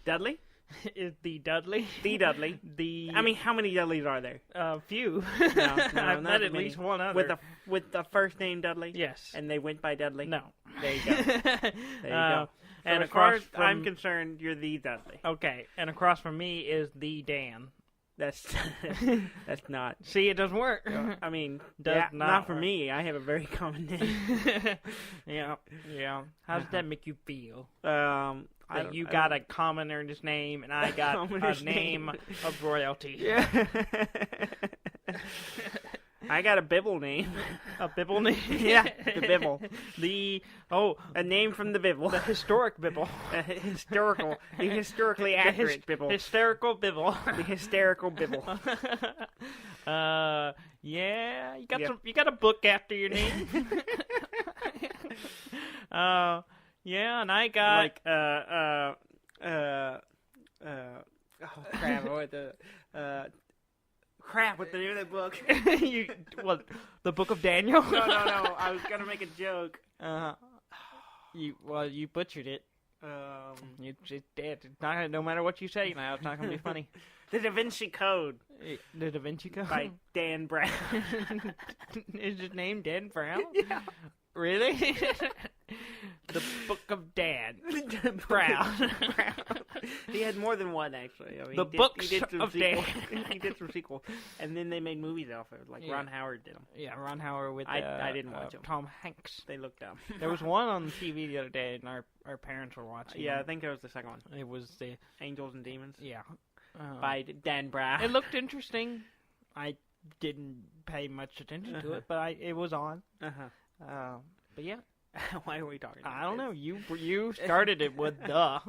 Dudley? Is the Dudley. The Dudley. I mean, how many Dudleys are there? Few. No, I've met at many. least one other. With the first name Dudley? Yes. And they went by Dudley? No. There you go. There you go. So And as far across as I'm concerned, you're the Dudley. Okay, and across from me is the Dan. That's not. See, it doesn't work. I mean, Does not for work. me. I have a very common name. Yeah. How does that make you feel? That you got a commoner's name, and I got a name of royalty. Yeah. I got a Bibble name. A Bibble name? Yeah, the Bibble. A name from the Bibble. The historic Bibble. The historically accurate Bibble. Hysterical Bibble. The hysterical Bibble. Yeah, you got a book after your name. Yeah, and I got crap, what's the name of the book? The Book of Daniel? No. I was gonna make a joke. You butchered it. It's dead. It's not, no matter what you say now, it's not gonna be funny. The Da Vinci Code. The Da Vinci Code? By Dan Brown. Is his name Dan Brown? Yeah. Really? The Book of Dan Brown. He had more than one, actually. I mean, The Books of Dan. He did some sequels, and then they made movies off of it. Like Ron Howard did them. Yeah, Ron Howard with I didn't watch them. Tom Hanks. They looked dumb. There was one on TV the other day, and our parents were watching. Yeah, I think it was the second one. It was the Angels and Demons. Yeah, by Dan Brown. It looked interesting. I didn't pay much attention to it, but it was on. But yeah. Why are we talking about I don't know. You started it with the.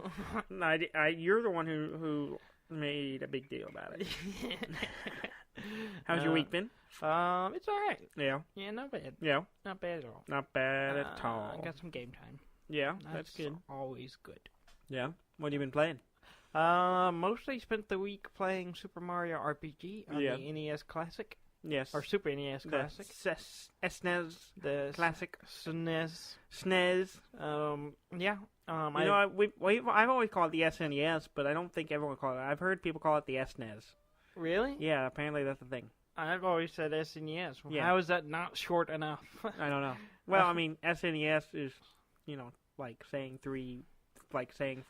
No, you're the one who made a big deal about it. How's your week been? It's all right. Yeah. Yeah, not bad. Yeah. Not bad at all. Not bad at all. I got some game time. Yeah, that's good. Always good. Yeah. What have you been playing? Mostly spent the week playing Super Mario RPG on the NES Classic. Yes. Or Super NES Classic. SNES. The Classic. SNES. SNES. Yeah. I've always called it the SNES, but I don't think everyone calls it. I've heard people call it the SNES. Really? Yeah, apparently that's the thing. I've always said SNES. Yeah. How is that not short enough? I don't know. Well, I mean, SNES is, like saying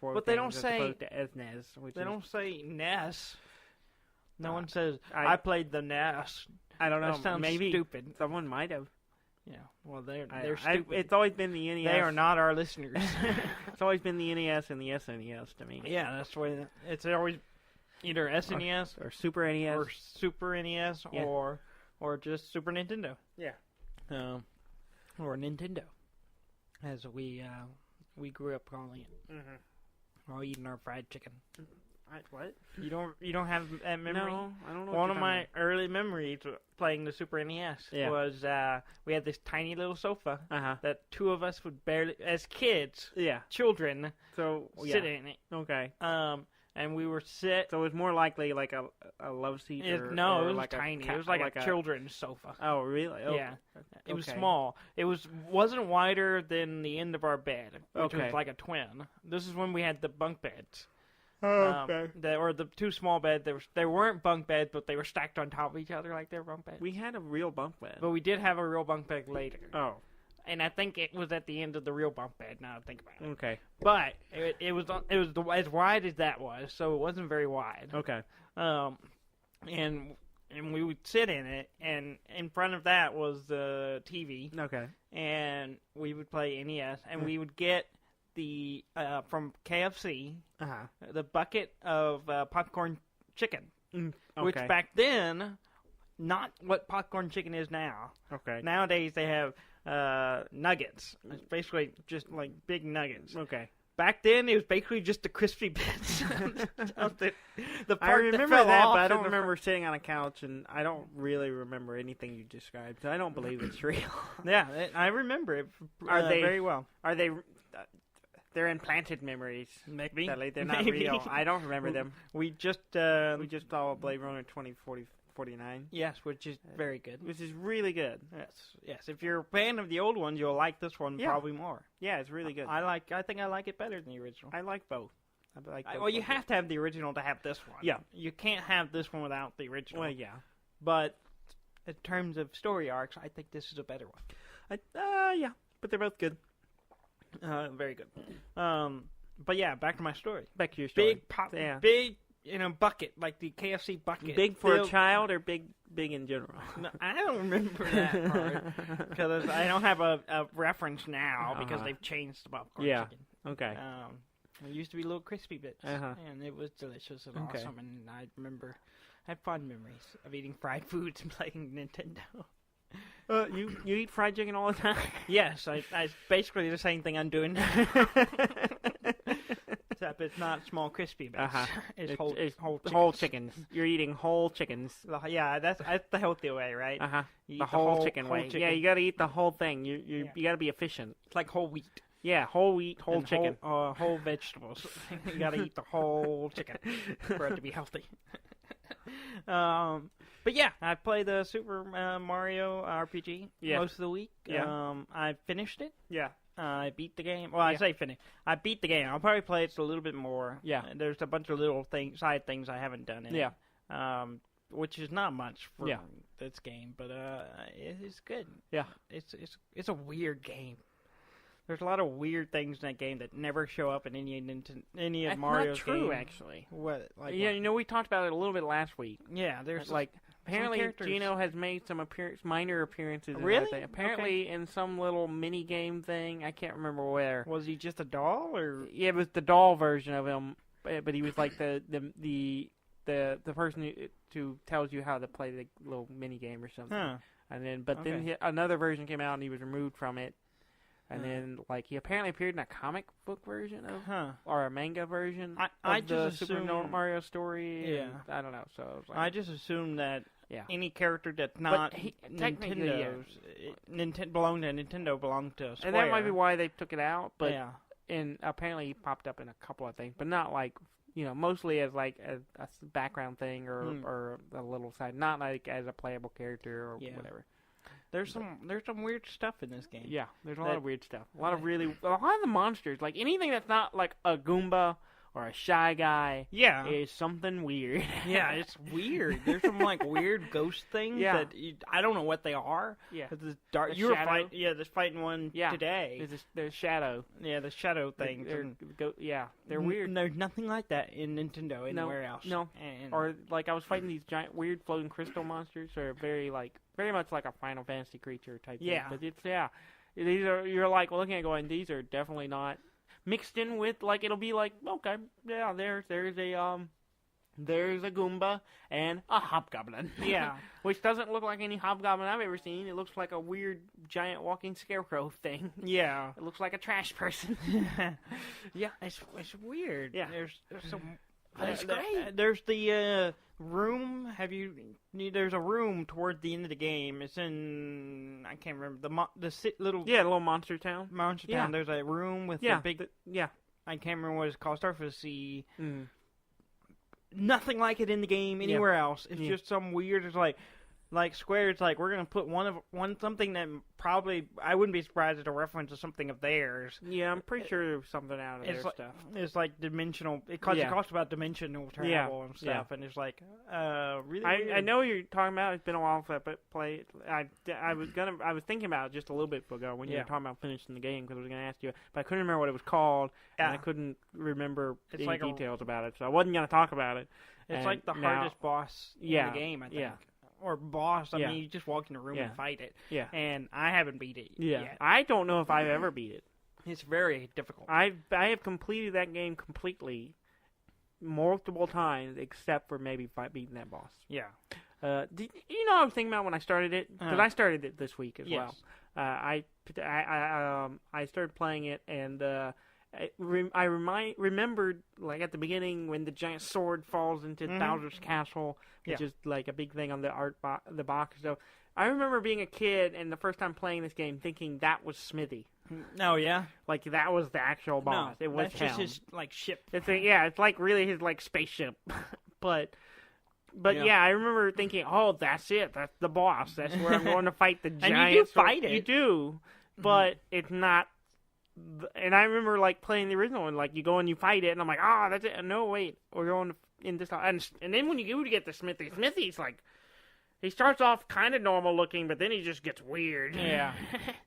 four but things they don't as say, opposed to SNES. They don't say NES. No one says, I played the NES. I don't know. That sounds maybe stupid. Someone might have. Yeah, well, they're stupid. It's always been the NES. They are not our listeners. It's always been the NES and the SNES to me. Yeah, that's the way. It's always either SNES or Super NES or Super NES or just Super Nintendo. Yeah. Or Nintendo, as we grew up calling it. Mm-hmm. While eating our fried chicken. What? You don't have that memory? No, I don't know. One of my early memories playing the Super NES was we had this tiny little sofa that two of us would barely, as kids, children, sit in it. Okay. And we were sit. So it was more likely like a love seat. It was like tiny. It was like a children's sofa. Oh, really? Oh, yeah. It was small. It wasn't wider than the end of our bed, which was like a twin. This is when we had the bunk beds. Okay. The two small beds. They weren't bunk beds, but they were stacked on top of each other like they were bunk beds. We had a real bunk bed. But we did have a real bunk bed later. Oh. And I think it was at the end of the real bunk bed, now I think about it. Okay. But it was as wide as that was, so it wasn't very wide. Okay. And we would sit in it, and in front of that was the TV. Okay. And we would play NES, and we would get the from KFC the bucket of popcorn chicken, which back then, not what popcorn chicken is now. Okay. Nowadays they have nuggets. It's basically just like big nuggets. Okay. Back then it was basically just the crispy bits. the part I remember that, but I don't remember sitting on a couch, and I don't really remember anything you described. So I don't believe it's real. Yeah, I remember it. Very well? Are they? They're implanted memories. Maybe. They're not real. I don't remember them. We just saw Blade Runner 2049. Yes, which is very good. Which is really good. Yes. If you're a fan of the old ones, you'll like this one probably more. Yeah, it's really good. I think I like it better than the original. I like both. Well, you have to have the original to have this one. Yeah. You can't have this one without the original. Well, yeah. But in terms of story arcs, I think this is a better one. Yeah, but they're both good. Very good. But yeah, back to my story. Back to your story. Big, bucket, like the KFC bucket. Big for a child or big in general? No, I don't remember that part because I don't have a reference now because they've changed the popcorn chicken. Okay. It used to be little crispy bits, and it was delicious and awesome. And I had fond memories of eating fried foods and playing Nintendo. You eat fried chicken all the time? Yes, I basically the same thing I'm doing. Except it's not small crispy bits. It's whole chickens. You're eating whole chickens. Yeah, that's the healthy way, right? The whole chicken way. Yeah, you got to eat the whole thing. You got to be efficient. It's like whole wheat. Yeah, whole wheat, whole chicken. Whole vegetables. You got to eat the whole chicken for it to be healthy. But yeah, I played the Super Mario RPG most of the week. Yeah. I finished it. Yeah. I beat the game. Well, I say finish. I beat the game. I'll probably play it a little bit more. Yeah. There's a bunch of little side things I haven't done in it. Which is not much for this game, but it's good. Yeah. It's a weird game. There's a lot of weird things in that game that never show up in any of Mario's games. That's not true, actually. What? Like yeah, what? we talked about it a little bit last week. Yeah, there's apparently Gino has made some minor appearances. Really? Apparently in some little mini game thing. I can't remember where. Was he just a doll, or? Yeah, it was the doll version of him, but he was like the person who tells you how to play the little mini game or something. Huh. And then another version came out and he was removed from it. And then, he apparently appeared in a comic book version of, or a manga version of the Super Mario story. Yeah. I don't know. So I just assumed that any character that's not Nintendo's, belonged to Nintendo, belonged to Square. And that might be why they took it out. But and apparently he popped up in a couple of things, but not mostly as a background thing or a little side, not as a playable character or whatever. There's some weird stuff in this game. Yeah, there's a lot of weird stuff. A lot of the monsters, anything that's not like a Goomba or a Shy Guy, is something weird. Yeah, it's weird. There's some weird ghost things that I don't know what they are. Yeah, this dark. You were fighting. Yeah, there's fighting one today. There's shadow. Yeah, the shadow things. They're weird. There's nothing like that in Nintendo anywhere else. No, or I was fighting these giant weird floating crystal monsters. Or very much like a Final Fantasy creature type thing. But these are, you're looking at it going, these are definitely not mixed in with, it'll be okay, yeah, there's a Goomba and a Hobgoblin. Yeah. Which doesn't look like any Hobgoblin I've ever seen. It looks like a weird giant walking scarecrow thing. Yeah. It looks like a trash person. Yeah. It's weird. Yeah. There's some... That's great. There's the room. There's a room toward the end of the game. It's in, I can't remember little monster town. Monster town. There's a room with a big. I can't remember what it's called. Starts with a C. Mm. Nothing like it in the game anywhere else. It's just some weird. It's like Square. It's we're gonna put something that probably I wouldn't be surprised at a reference to something of theirs. Yeah, I'm pretty sure there's something out of their stuff. It's dimensional. It talks about dimensional travel and stuff, and it's really. I know what you're talking about. It's been a while since I played. I was thinking about it just a little bit ago when you were talking about finishing the game because I was gonna ask you, but I couldn't remember what it was called, and I couldn't remember any details about it, so I wasn't gonna talk about it. It's the hardest boss in the game, I think. Yeah. Or boss. I mean, you just walk in a room and fight it. Yeah. And I haven't beat it yet. I don't know if I've ever beat it. It's very difficult. I have completed that game completely multiple times, except for maybe beating that boss. Yeah. Did you know what I was thinking about when I started it? Because I started it this week as well. I started playing it, and I remembered at the beginning when the giant sword falls into Bowser's castle, which is a big thing on the box. So I remember being a kid and the first time playing this game thinking that was Smithy. Oh yeah, that was the actual boss. No, it was that's just his ship. It's really his spaceship. but I remember thinking, oh, that's it. That's the boss. That's where I'm going to fight the giant. And you do fight it. You do, but it's not and I remember like playing the original one. Like you go and you fight it, and I'm like, that's it. No, wait, we're going in this. And then when you do get the Smithy's like. He starts off kind of normal looking, but then he just gets weird. Yeah.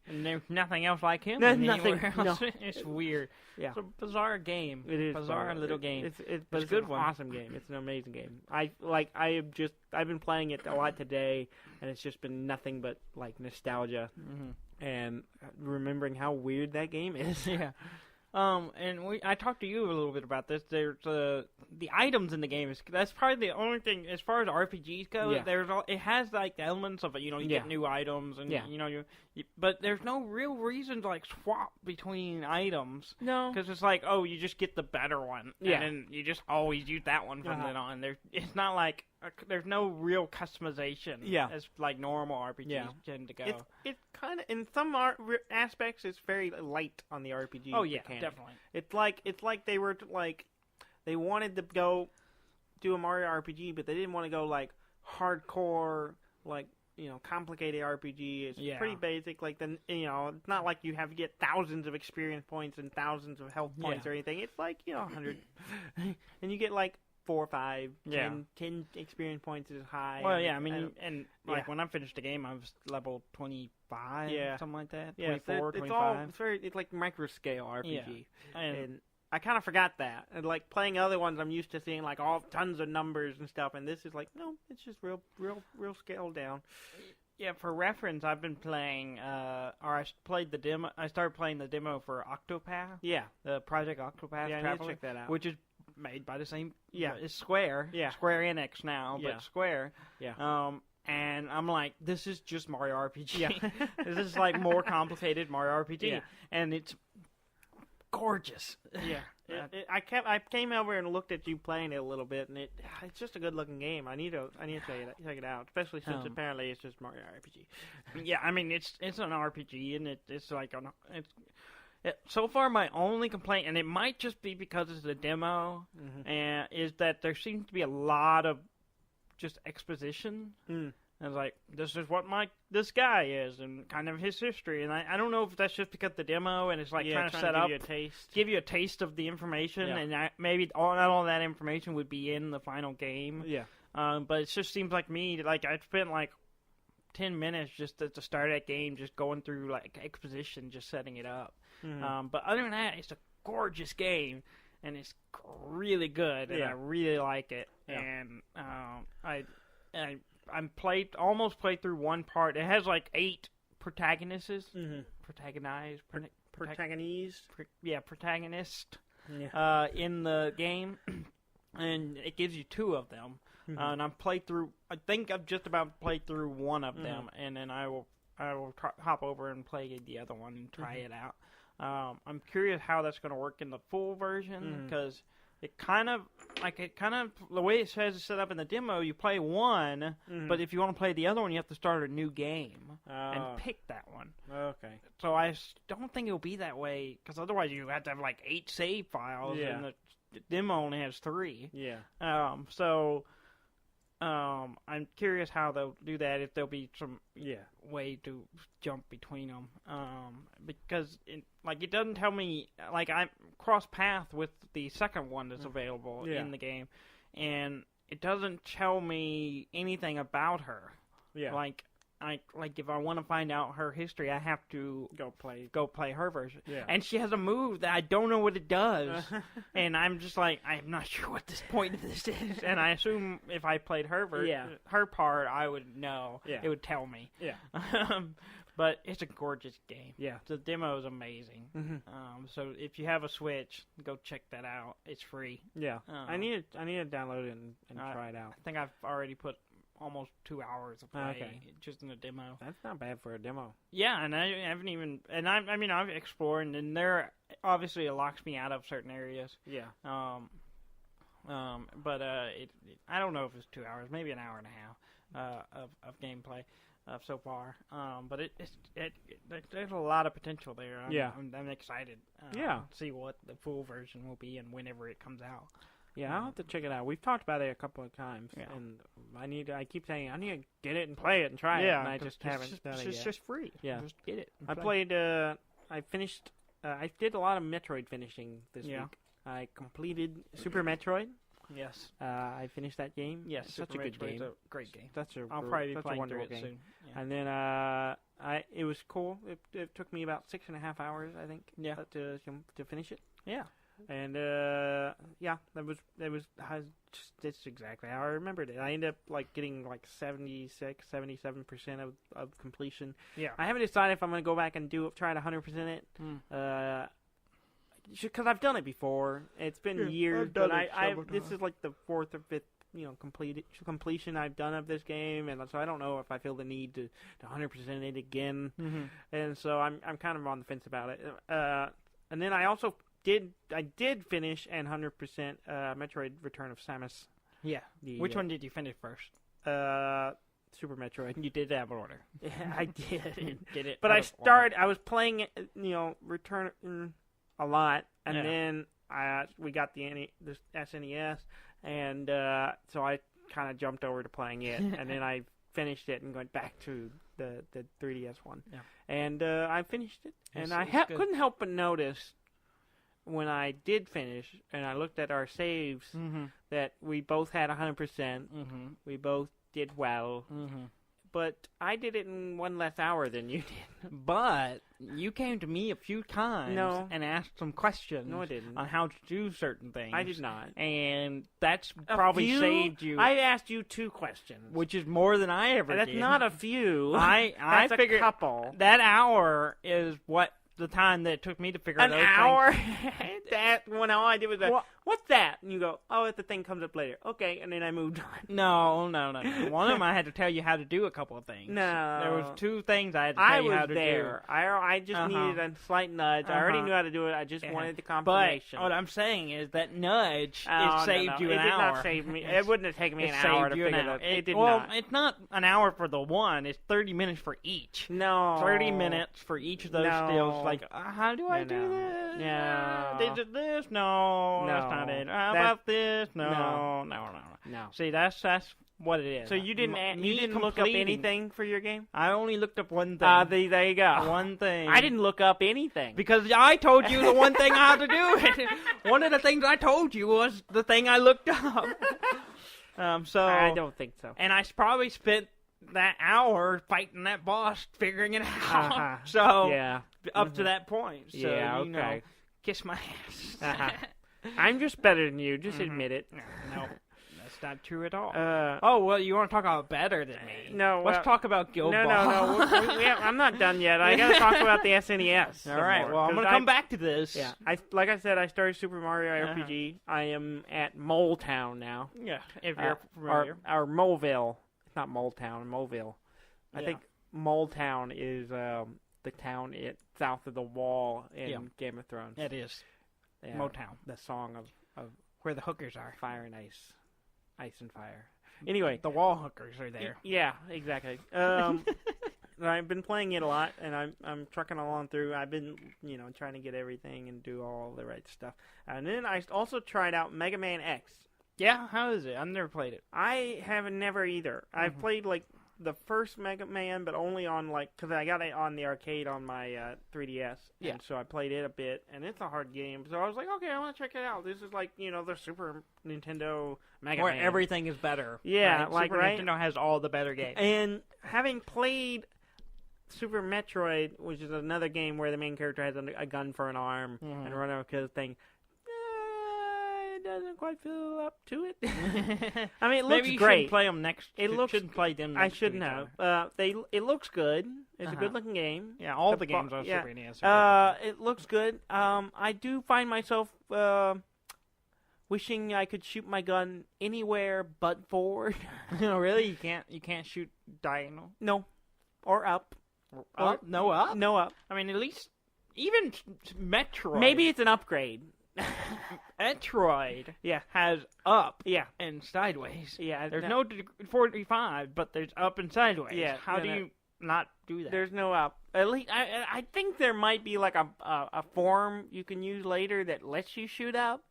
And there's nothing else like him. Nothing. Else. No. It's weird. Yeah. It's a bizarre game. It is bizarre little game. It's a good one. Awesome game. It's an amazing game. I've been playing it a lot today, and it's just been nothing but like nostalgia and remembering how weird that game is. Yeah. And I talked to you a little bit about this. There's the items in the game. That's probably the only thing as far as RPGs go. Yeah. It has like the elements of it. You get new items, and but there's no real reason to like swap between items. No, because it's like, oh, you just get the better one, and then you just always use that one from then on. It's not like there's no real customization. As like normal RPGs tend to go. It's kind of in some aspects it's very light on the RPG. Oh yeah, mechanic. Definitely. It's like they were like they wanted to go do a Mario RPG, but they didn't want to go like hardcore like. Complicated RPG. It's pretty basic. Like it's not like you have to get thousands of experience points and thousands of health points or anything. It's like 100, and you get like 4 or 5, 10 experience points is high. Well, when I finished the game, I was level 25, something like that. 24, 25. It's like micro scale RPG, and I kind of forgot that. And like playing other ones, I'm used to seeing like all tons of numbers and stuff, and this is like no, it's just real scaled down. Yeah, for reference, I've been playing, I played the demo. I started playing the demo for Octopath. Yeah, the Project Octopath Traveler, I need to check that out. Which is made by the same. Yeah, it's Square. Yeah, Square Enix now, but Square. Yeah. And I'm like, this is just Mario RPG. Yeah. This is like more complicated Mario RPG, and it's gorgeous. Yeah. I came over and looked at you playing it a little bit, and it's just a good looking game. I need to check it out, especially since apparently it's just Mario RPG. Yeah, I mean it's an RPG, and it's like so far my only complaint, and it might just be because it's a demo, and is that there seems to be a lot of just exposition. And it's like, this is what this guy is, and kind of his history. And I don't know if that's just because the demo, and it's like trying to set up, give you a taste of the information, and maybe not all that information would be in the final game. Yeah. But it just seems like I spent like 10 minutes just at the start of that game, just going through like exposition, just setting it up. But other than that, it's a gorgeous game, and it's really good, and I really like it. Yeah. And I almost played through one part. It has like 8 protagonists. Protagonist. Yeah. In the game, and it gives you 2 of them. And I think I've just about played through one of them, and then I will hop over and play the other one and try it out. I'm curious how that's going to work in the full version, because it kind of the way it says it's set up in the demo, you play one, but if you want to play the other one, you have to start a new game and pick that one. Okay. So I don't think it'll be that way, because otherwise you have to have like 8 save files, and the demo only has 3. Yeah. I'm curious how they'll do that, if there'll be some way to jump between them. Because it doesn't tell me, like, I cross path with the second one that's available in the game, and it doesn't tell me anything about her. Yeah. Like if I want to find out her history, I have to go play her version. Yeah. And she has a move that I don't know what it does, and I'm just like, I'm not sure what this point of this is. And I assume if I played her her part, I would know. Yeah. It would tell me. Yeah. But it's a gorgeous game. Yeah. The demo is amazing. So if you have a Switch, go check that out. It's free. Yeah. I need to download it and try it out. I think I've already put almost 2 hours of play just in a demo. That's not bad for a demo. Yeah, and I haven't even, and I've explored, and there obviously it locks me out of certain areas. Yeah. But I don't know if it's 2 hours, maybe an hour and a half of gameplay so far. But there's a lot of potential there. I'm excited. To see what the full version will be and whenever it comes out. Yeah, I'll have to check it out. We've talked about it a couple of times, and I keep saying I need to get it and play it and try it, and I just haven't done it yet. It's just free. Yeah, just get it. I finished I did a lot of Metroid finishing this week. I completed Super Metroid. Yes. I finished that game. Yes, such Super a good game. A great game. I'll probably be playing through it soon. Yeah. And then it was cool. It took me about 6.5 hours, I think. Yeah. To finish it. Yeah. And that was that's exactly how I remembered it. I ended up like getting like 77% of completion. Yeah. I haven't decided if I'm going to go back and try to 100% it. Because I've done it before. It's been years, but this is like the 4th or 5th, completion I've done of this game, and so I don't know if I feel the need to 100% it again. Mm-hmm. And so I'm kind of on the fence about it. And then I did finish and 100% Metroid: Return of Samus. Yeah. Which one did you finish first? Super Metroid. You did have an order. Yeah, I did. Did it? But I was playing it, Return a lot, and then we got the SNES, and so I kind of jumped over to playing it, and then I finished it and went back to the 3DS one. Yeah. And I finished it, and I couldn't help but notice when I did finish, and I looked at our saves, that we both had 100%. Mm-hmm. We both did well. Mm-hmm. But I did it in one less hour than you did. But you came to me a few times and asked some questions No, I didn't. on how to do certain things. I did not. And that's probably saved you. I asked you 2 questions. Which is more than I ever did. That's not a few. I figured a couple. That hour is what the time that it took me to figure out an hour. That one, all I did was what's that? And you go, oh, the thing comes up later. Okay, and then I moved on. No. One of them I had to tell you how to do a couple of things. No, there was 2 things I had to tell you how to do. I just needed a slight nudge. I already knew how to do it. I just wanted the confirmation. But what I'm saying is that nudge saved you an hour. It did not save me. It wouldn't have taken me an hour to figure it out. It did not. Well, it's not an hour for the one. It's 30 minutes for each. No, 30 minutes for each of those skills. Like, how do I do this? Yeah. Is it this? No, that's not it. How about this? No. See, that's what it is. So you didn't look up anything for your game? I only looked up one thing. There you go. One thing. I didn't look up anything. Because I told you the one thing I had to do. One of the things I told you was the thing I looked up. So I don't think so. And I probably spent that hour fighting that boss, figuring it out. So up to that point. So, kiss my ass. I'm just better than you. Just admit it. No, that's not true at all. Well, you want to talk about better than me? No. Let's talk about Guildball. No. I'm not done yet. I got to talk about the SNES. All right. Well, I'm going to come back to this. Yeah. Like I said, I started Super Mario RPG. I am at Mole Town now. Yeah. If you're familiar. Or Moleville. It's not Mole Town. Moleville. I think Mole Town is the town south of the wall in Game of Thrones. It is. Motown. The song of where the hookers are. Fire and ice. Ice and fire. Anyway. The wall hookers are there. Yeah, exactly. I've been playing it a lot, and I'm trucking along through. I've been, trying to get everything and do all the right stuff. And then I also tried out Megaman X. Yeah, how is it? I've never played it. I haven't never either. Mm-hmm. I've played, the first Mega Man, but only on, because I got it on the arcade on my 3DS. Yeah. And so I played it a bit, and it's a hard game. So I was like, okay, I want to check it out. This is the Super Nintendo Mega Man. Where everything is better. Yeah, right? Super Nintendo has all the better games. And having played Super Metroid, which is another game where the main character has a gun for an arm and run over kill the thing, doesn't quite feel up to it. I mean, it looks Maybe you great. Should play them next. Shouldn't play them. Next I shouldn't have. It looks good. It's a good looking game. Yeah, all the games on Super NES. It looks good. I do find myself wishing I could shoot my gun anywhere but forward. No, really, you can't shoot diagonal. No, or up. No up. No up. I mean, at least even Metroid. Maybe it's an upgrade. Metroid has up and sideways. Yeah, there's no 45, but there's up and sideways. Yeah, how do you not do that? There's no up. At least I think there might be a form you can use later that lets you shoot up,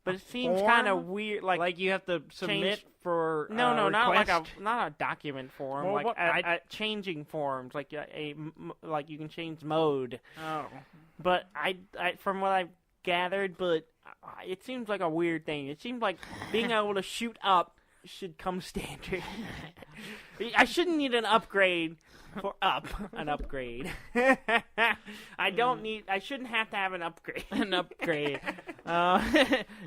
but it seems kind of weird. Like you have to submit for not request? not a document form. Well, like changing forms, like like you can change mode. Oh, but I from what I've gathered, but it seems like a weird thing. It seems like being able to shoot up should come standard. I shouldn't need an upgrade for an upgrade. I shouldn't have to have an upgrade. An upgrade.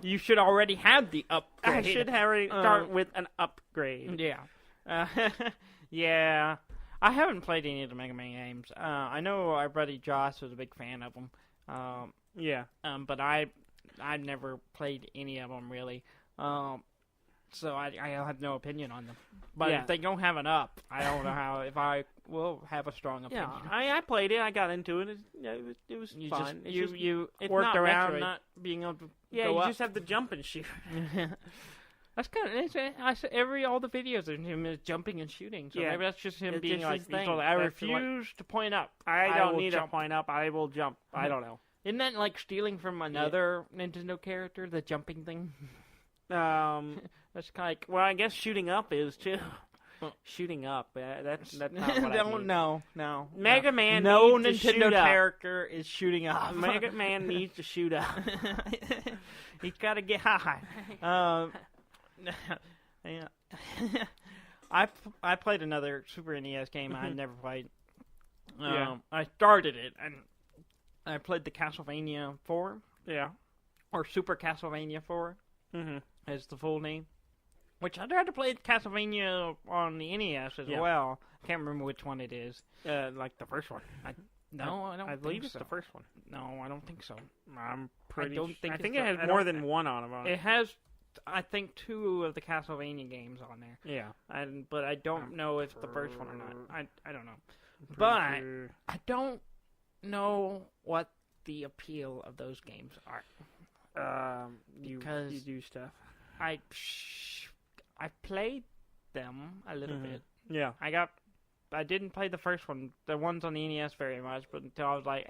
You should already have the upgrade. I should already start with an upgrade. Yeah. Yeah. I haven't played any of the Mega Man games. I know our buddy Josh was a big fan of them. Yeah. But I've never played any of them really. So I have no opinion on them. But if they don't have an up, I don't know if I will have a strong opinion. Yeah, I played it. I got into it. It was fun. You worked around not being able to go you up. just have to jump and shoot. That's kind of all the videos of him is jumping and shooting. So maybe that's just him being like, I refuse to point up. I don't need to point up. I will jump. I don't know. Isn't that like stealing from another Nintendo character, the jumping thing? That's kind of like... Well, I guess shooting up is, too. Shooting up. That's not what I mean. No. Mega Man no needs to Nintendo shoot up. character is shooting up. Mega Man needs to shoot up. He's got to get high. I played another Super NES game I never played. I started it, and I played the Castlevania 4. Yeah. Or Super Castlevania 4. Mm-hmm. Is the full name. Which I tried to play Castlevania on the NES as well. I can't remember which one it is. Like the first one. I don't I believe it's the first one. No, I don't think so. I think it has more than one on it. It has, I think, 2 of the Castlevania games on there. Yeah. But I don't know if the first one or not. I don't know. But sure. I don't know what the appeal of those games are. Because you do stuff. I played them a little bit. Yeah. I didn't play the first one, the ones on the NES very much, but until I was like,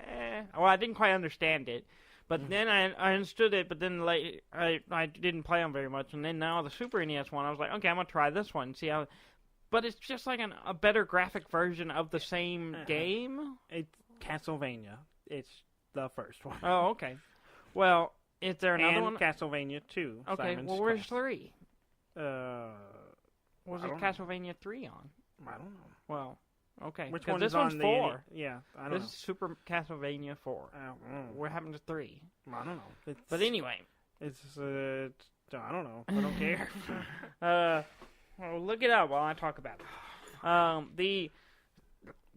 Well, I didn't quite understand it. But then I understood it, but then I didn't play them very much. And then now the Super NES one, I was like, okay, I'm going to try this one, see how... But it's just like a better graphic version of the same game. It's Castlevania. It's the first one. Oh, okay. Well... Is there another one? Castlevania 2. Okay, Simon's well, where's Quest. 3? Was it Castlevania 3 on? I don't know. Well, okay. Which one this is on one's the 4. Yeah, I don't know. This is Super Castlevania 4. What happened to 3? I don't know. But anyway. I don't know. I don't care. Well, look it up while I talk about it.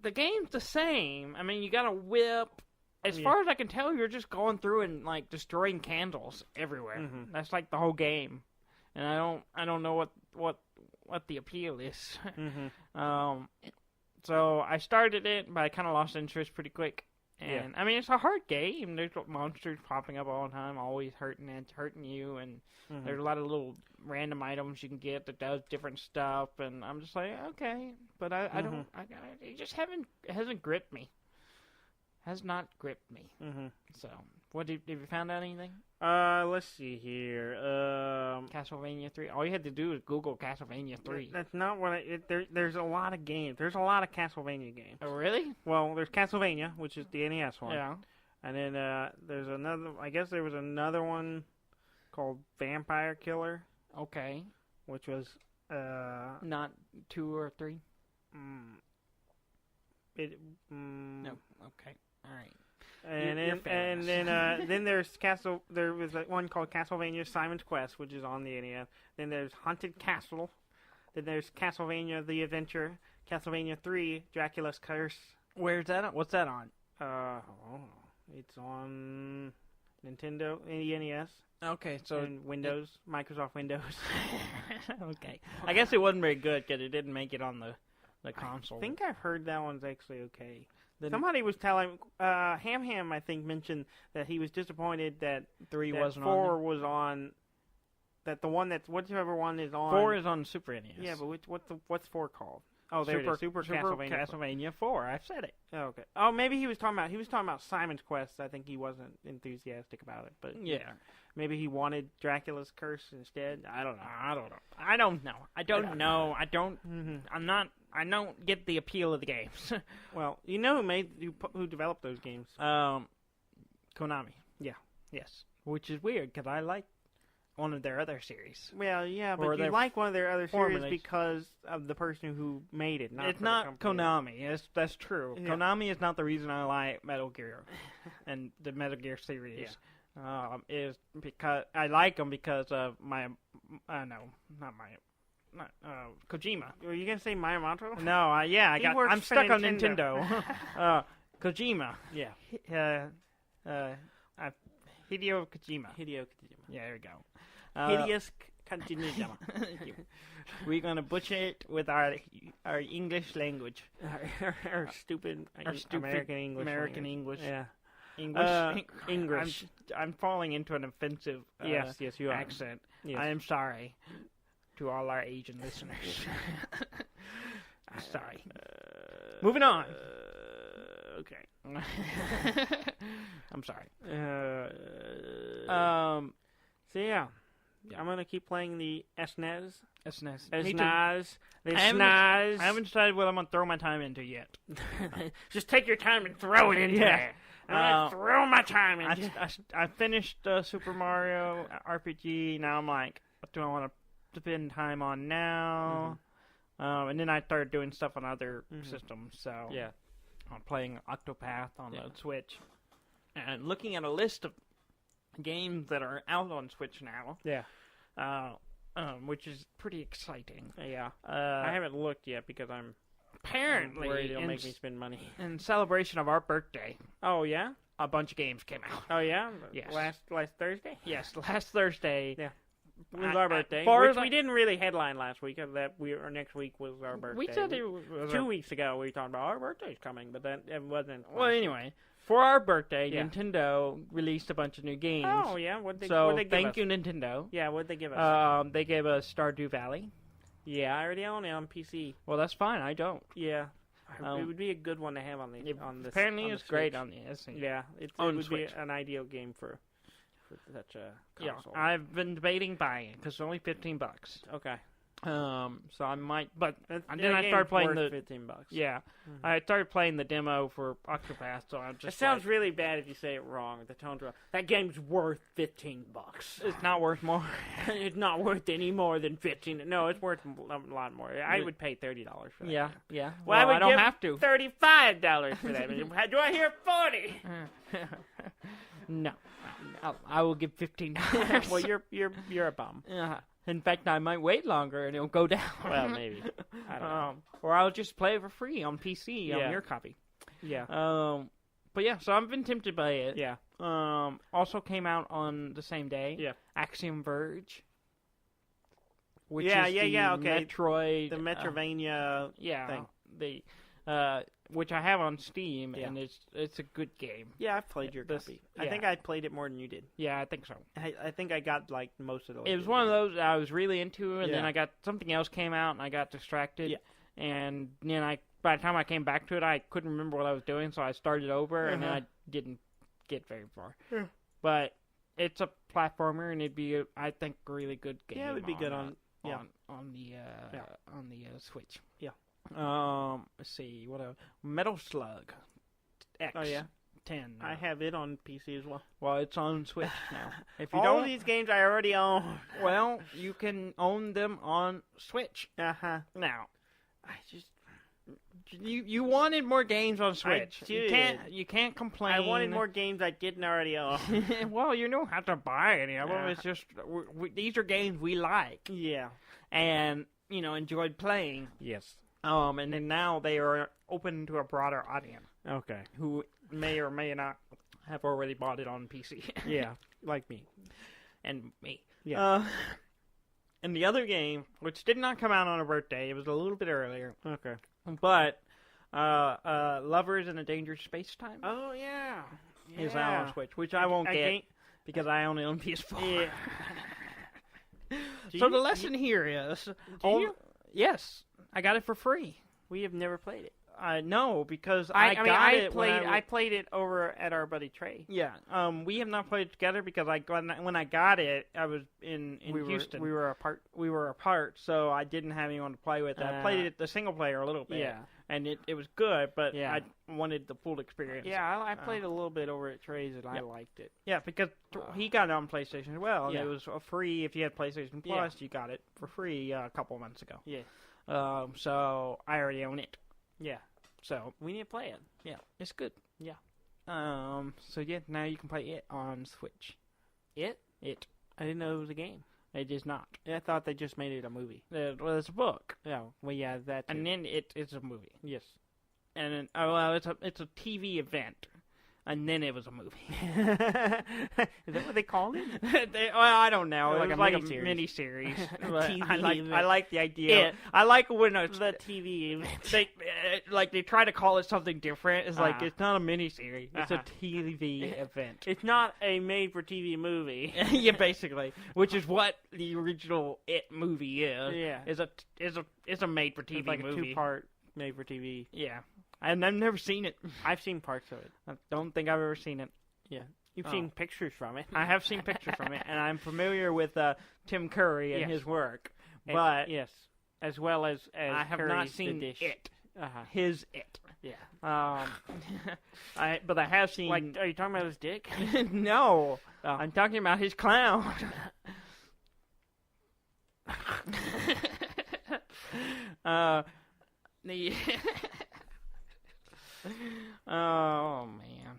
The game's the same. I mean, you got a whip. As far as I can tell, you're just going through and like destroying candles everywhere. Mm-hmm. That's like the whole game, and I don't know what the appeal is. Mm-hmm. So I started it, but I kind of lost interest pretty quick. And I mean, it's a hard game. There's monsters popping up all the time, always hurting you, and there's a lot of little random items you can get that does different stuff. And I'm just like, okay, but I don't. It just hasn't gripped me. Has not gripped me. Mm-hmm. So, have you found out anything? Let's see here. Castlevania 3. All you had to do is Google Castlevania 3. That's not what there's a lot of games. There's a lot of Castlevania games. Oh, really? Well, there's Castlevania, which is the NES one. Yeah. And then there's another. I guess there was another one called Vampire Killer. Okay. Which was not 2 or 3. No. Okay. All right. And then there's there was one called Castlevania Simon's Quest, which is on the NES. Then there's Haunted Castle. Then there's Castlevania The Adventure. Castlevania 3, Dracula's Curse. Where's that on? What's that on? It's on Nintendo, NES. Okay, so... And Windows, Microsoft Windows. Okay. I guess it wasn't very good because it didn't make it on the console. I think I've heard that one's actually okay. Somebody was telling Ham, I think, mentioned that he was disappointed that 3 wasn't 4 was on. That the one that's whichever one is on. 4 is on Super NES. Yeah, but what's 4 called? Oh, there it is. Super Castlevania IV. I said it. Oh, okay. Oh, maybe he was talking about Simon's Quest. I think he wasn't enthusiastic about it, but yeah, maybe he wanted Dracula's Curse instead. I don't know. I don't know. I don't get the appeal of the games. Well, you know who developed those games? Konami. Yeah. Yes. Which is weird because I like one of their other series. Well, yeah, but you like one of their other series because of the person who made it. It's not Konami. That's true. Yeah. Konami is not the reason I like Metal Gear and the Metal Gear series. Yeah. Is because I like them because of Kojima. Were you gonna say Miyamoto? No, I'm stuck on Nintendo. Kojima. Yeah. Hideo Kojima. Yeah, there we go. Hideous Kojima. We're gonna butcher it with our English language. Our stupid American English. Yeah. English. I'm falling into an offensive yes, you are. accent. Yes. I am sorry to all our Asian listeners. I'm sorry. Moving on. Okay. I'm sorry. So yeah, I'm gonna keep playing the SNES. SNES. I haven't decided what I'm gonna throw my time into yet. Just take your time and throw it in there. I'm gonna throw my time into. I finished Super Mario RPG. Now I'm like, what do I want to spend time on now? Mm-hmm. And then I started doing stuff on other systems. So yeah. I'm playing Octopath on the Switch, and looking at a list of games that are out on Switch now. Yeah. Which is pretty exciting. Yeah. I haven't looked yet because I'm apparently worried it'll make me spend money. In celebration of our birthday. Oh yeah. A bunch of games came out. Oh yeah. Yes. Last Thursday. Yes, last Thursday. Yeah. It was our birthday, which we didn't really headline last week. Or next week was our birthday. We said it was 2 weeks ago. We talked about our birthday's coming, but then it wasn't. Well, anyway, for our birthday, Nintendo released a bunch of new games. Oh yeah, what'd they give us? Thank you, Nintendo. Yeah, what'd they give us? They gave us Stardew Valley. Yeah, I already own it on PC. Well, that's fine. I don't. Yeah. It would be a good one to have on the. Apparently, it's great on the SNES. Yeah, it would be an ideal game for such a console. Yeah, I've been debating buying it because it's only $15. Okay. So I might, but then I started playing the $15. Yeah, I started playing the demo for Octopath. So I'm just. It sounds really bad if you say it wrong. The tone's wrong. That game's worth $15. It's not worth more. It's not worth any more than 15. No, it's worth a lot more. I would pay $30 for that. Yeah. Well, I don't have to. $35 for that. Do I hear 40? No. I will give $15. Well, you're a bum. In fact, I might wait longer and it'll go down. Well, maybe. I don't know. Or I'll just play it for free on PC on your copy. Yeah. But yeah, so I've been tempted by it. Yeah. Also came out on the same day. Yeah. Axiom Verge. Which is Metroid. The Metrovania thing. Which I have on Steam, and it's a good game. Yeah, I've played your copy. I think I played it more than you did. Yeah, I think so. I think I got like most of the. It was one of those I was really into, and then I got something else came out, and I got distracted. Yeah. And then by the time I came back to it, I couldn't remember what I was doing, so I started over, and then I didn't get very far. Yeah. But it's a platformer, and it'd be, I think, a really good game. Yeah, it would be good on the Switch. Yeah. Let's see, what else? Metal Slug X. Oh yeah, 10. I have it on PC as well. Well, it's on Switch now. If you all of these games I already own. Well, you can own them on Switch. Now, I just you wanted more games on Switch. I did. You can't complain. I wanted more games I didn't already own. Well, you don't have to buy any of them. It's just these are games we like. Yeah, and enjoyed playing. Yes. And then now they are open to a broader audience. Okay. Who may or may not have already bought it on PC. Yeah, like me. And me. Yeah. And the other game, which did not come out on a birthday, it was a little bit earlier. Okay. But Lovers in a Dangerous Space-Time. Oh, yeah. Is out on Switch, which I won't get because I own it on PS4. Yeah. So the lesson here is... Do you? Yes. I got it for free. We have never played it. No, because I played it over at our buddy Trey. Yeah. We have not played it together because when I got it, I was in Houston. We were apart. We were apart, so I didn't have anyone to play with. I played it the single player a little bit. Yeah. And it was good, but I wanted the full experience. Yeah, I played a little bit over at Trey's, and I liked it. Yeah, because he got it on PlayStation as well. And yeah. It was free if you had PlayStation Plus. You got it for free a couple months ago. Yeah. So I already own it. Yeah. So we need to play it. Yeah, it's good. Yeah. So yeah, now you can play it on Switch. It? I didn't know it was a game. It is not. I thought they just made it a movie. Well, it's a book. Yeah. Well, yeah, that. And then it's a movie. Yes. And then, it's a TV event. And then it was a movie. Is that what they called it? I don't know. Like it was like a mini-series. I like the idea. I like when it's the TV event. They try to call it something different. It's like, it's not a mini-series. It's a TV event. It's not a made-for-TV movie. Yeah, basically. Which is what the original It movie is. Yeah. It's a made-for-TV it's like movie. A 2-part made-for-TV. Yeah. And I've never seen it. I've seen parts of it. I don't think I've ever seen it. Yeah. You've seen pictures from it. I have seen pictures from it, and I'm familiar with Tim Curry and his work. But yes, as well as I have Curry's not seen the dish. It. His It. Yeah. But I have seen. Like, are you talking about his dick? No. Oh. I'm talking about his clown. Oh man,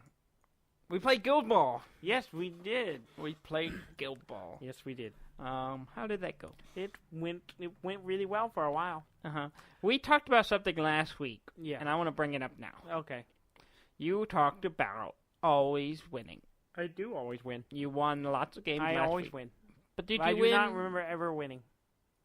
we played Guildball. Yes, we did. We played Guildball. Yes, we did. How did that go? It went really well for a while. We talked about something last week. Yeah, and I want to bring it up now. Okay. You talked about always winning. I do always win. You won lots of games. I last always week. win. But did I you do win? not remember ever winning.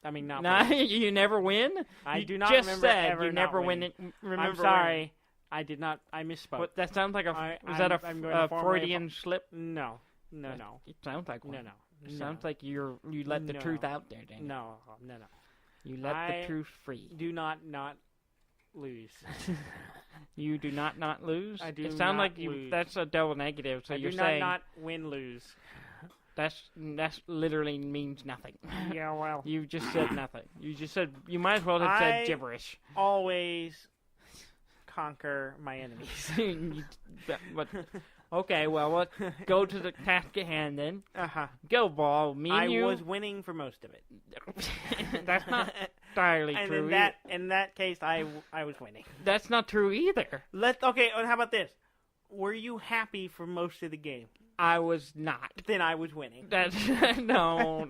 I mean, not. No, you never win. I do not just remember said ever you never winning. Remember I'm sorry. winning. I did not. I misspoke. What, that sounds like a Freudian slip. No. It sounds like one. No. It sounds like you let the truth out there, Dan. No. You let the truth free. Do not lose. You do not lose? I do It sounds not like lose. That's a double negative, so you're saying... not win, lose. That's literally means nothing. Yeah, well... You just said nothing. You just said... You might as well have said gibberish. Always conquer my enemies. Okay, well, let's go to the task at hand then. Guildball, I was winning for most of it. That's not entirely true. In that case, I was winning. That's not true either. Okay, how about this? Were you happy for most of the game? I was not. Then I was winning. That's no.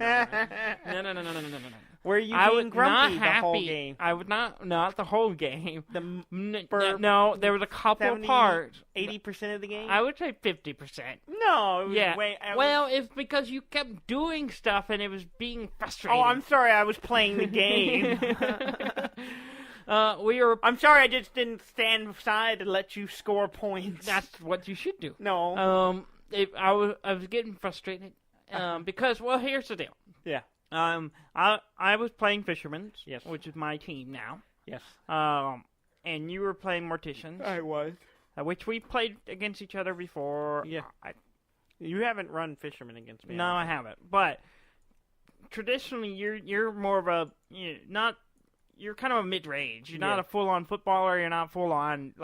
Were you being grumpy the whole game? I was not the whole game. No, there was a couple parts. 80% of the game? I would say 50%. No, it was well, it's because you kept doing stuff and it was being frustrating. Oh, I'm sorry, I was playing the game. I'm sorry, I just didn't stand aside and let you score points. That's what you should do. No. I was getting frustrated because, well, here's the deal. Yeah. I was playing Fisherman's, yes, which is my team now. Yes. And you were playing Morticians. I was. Which we played against each other before. Yeah. You haven't run Fisherman against me. No, I haven't. But traditionally, you're more of a you're kind of a mid-range. You're not a full-on footballer. You're not full-on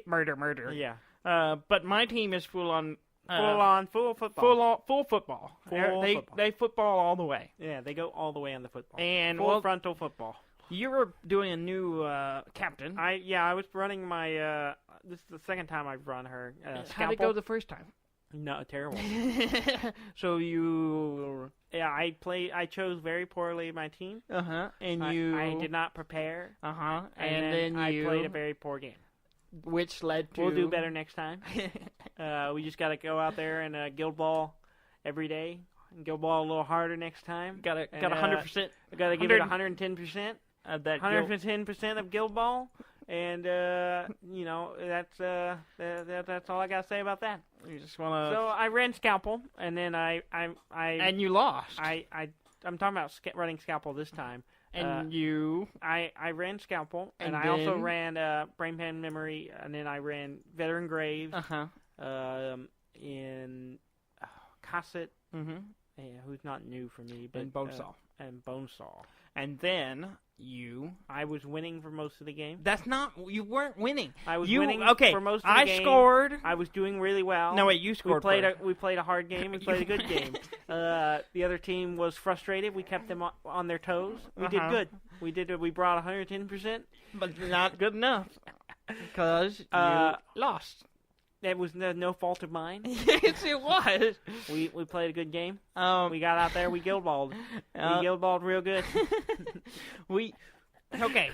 murder. Yeah. But my team is full-on. Full football. Full football. They football all the way. Yeah, they go all the way on the football. And full frontal football. You were doing a new captain. I was running my. This is the second time I've run her. How did it go the first time? No, terrible. So you. Yeah, I chose very poorly my team. And I did not prepare. And then I played a very poor game. Which led to... We'll do better next time. We just got to go out there and Guildball every day. And Guildball a little harder next time. Got 100%. Got to give it 110%. That 110% of Guildball. And, that's all I got to say about that. You just want to... So I ran Scalpel, and then I and you lost. I'm talking about running Scalpel this time. And I ran Scalpel, and I also ran Brain Pan Memory, and then I ran Veteran Graves. In Cassette, who's not new for me, but and Bonesaw. And Bonesaw. And then I was winning for most of the game. That's not... You weren't winning. I was winning for most of the game. I scored. I was doing really well. No, wait, you scored. We played a hard game. We played a good game. The other team was frustrated. We kept them on their toes. We did good. We brought 110%. But not good enough. Because you lost. That was no fault of mine. Yes, it was. We played a good game. We got out there. We Guildballed. We Guildballed real good. Okay.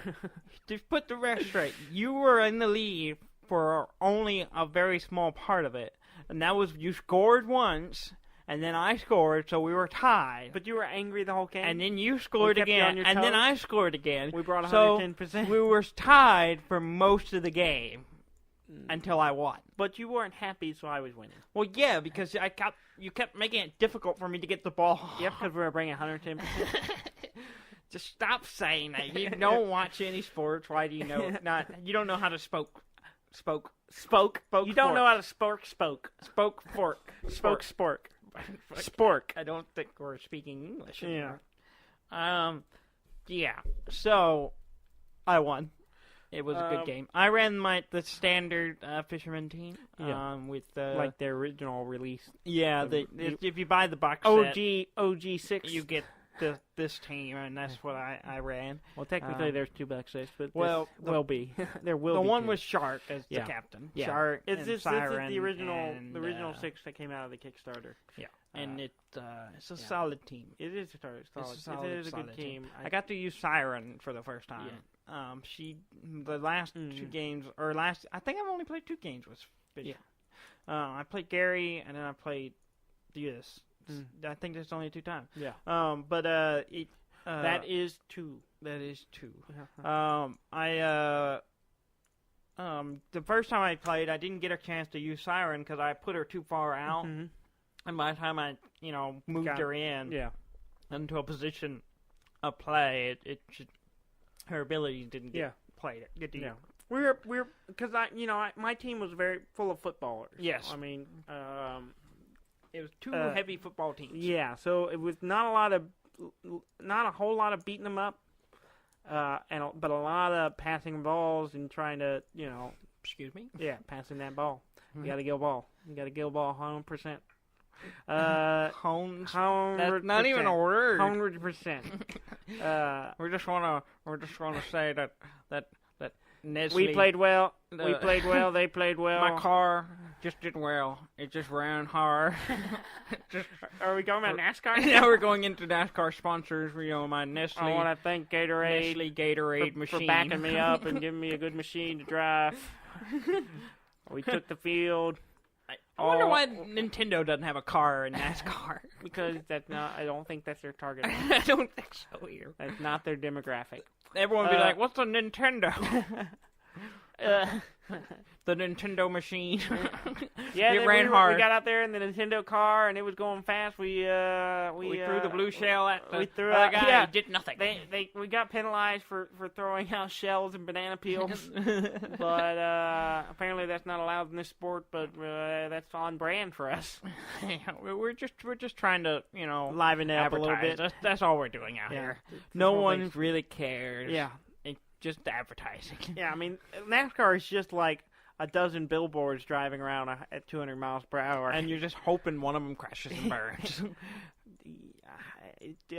To put the rest straight, you were in the lead for only a very small part of it, and that was you scored once, and then I scored, so we were tied. But you were angry the whole game. And then you scored again, and then I scored again. We brought 110%. So we were tied for most of the game. Until I won. But you weren't happy, so I was winning. Well, yeah, because you kept making it difficult for me to get the ball. Yep, because we were bringing 110%. Just stop saying that. You don't watch any sports. Why do you know? You don't know how to spoke. You don't know how to spoke. Spoke fork. Spoke spork. Spork. I don't think we're speaking English anymore. Yeah. So I won. It was a good game. I ran the standard Fisherman team with like their original release. Yeah, if you buy the box set, OG6, you get this team, and that's what I ran. Well, technically there's 2 box sets, but will be there will the be one 2. with Shark as the captain. Yeah. Shark this is Siren. The original 6 that came out of the Kickstarter. Yeah, and it's a solid team. It is solid. It is a good team. I got to use Siren for the first time. Yeah. The last 2 games, I think I've only played 2 games with Fisher. Yeah. I played Gary, and then I played this. I think there's only 2 times. Yeah. But that is 2. That is 2. The first time I played, I didn't get a chance to use Siren because I put her too far out, and by the time I moved her in, into a position of play, her abilities didn't get played. We're because my team was very full of footballers. Yes, I mean it was 2 heavy football teams. Yeah, so it was not a whole lot of beating them up, but a lot of passing balls and trying to Excuse me. Yeah, passing that ball. You got to Guildball. 100%. Hones. That's not even a word. 100%. We just want to say that Nestle. We played well. We played well. They played well. My car just did well. It just ran hard. Are we going about NASCAR? Now we're going into NASCAR sponsors. My Nestle. I want to thank Gatorade machine for backing me up and giving me a good machine to drive. We took the field. I wonder why Nintendo doesn't have a car in NASCAR. Because I don't think that's their target. I don't think so either. That's not their demographic. Everyone would be like, what's a Nintendo? The Nintendo machine. It ran hard. We got out there in the Nintendo car, and it was going fast. We threw the blue shell at the other guy. Yeah. He did nothing. We got penalized for throwing out shells and banana peels. But apparently that's not allowed in this sport. But that's on brand for us. We're just trying to liven it up a little bit. That's all we're doing out here. No one really cares. Yeah. It's just advertising. Yeah, I mean, NASCAR is just like a dozen billboards driving around at 200 miles per hour. And you're just hoping one of them crashes and burns.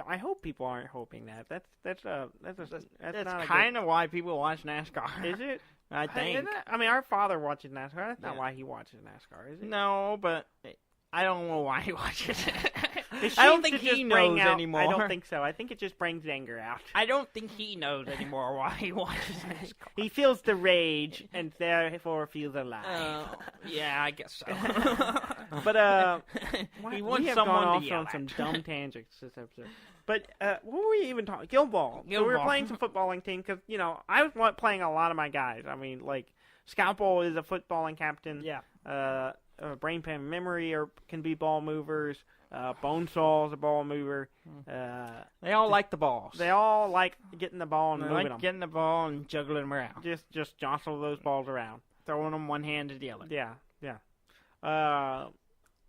I hope people aren't hoping that. That's kind of why people watch NASCAR. Is it? I think. I mean, our father watches NASCAR. That's not why he watches NASCAR, is it? No, but I don't know why he watches it. I don't think he knows anymore. I don't think so. I think it just brings anger out. I don't think he knows anymore why he watches NASCAR. He feels the rage and therefore feels alive. Yeah, I guess so. But he wants someone to yell on some dumb tangents this episode. But what were we even talking? Guildball. So we were playing some footballing team because I was playing a lot of my guys. I mean, like Scalpel is a footballing captain. Yeah. Brain Pan Memory can be ball movers. Bonesaw's a ball mover. They all like the balls. They all like getting the ball and moving them. Getting the ball and juggling them around. Just jostle those balls around. Throwing them one hand to the other. Yeah.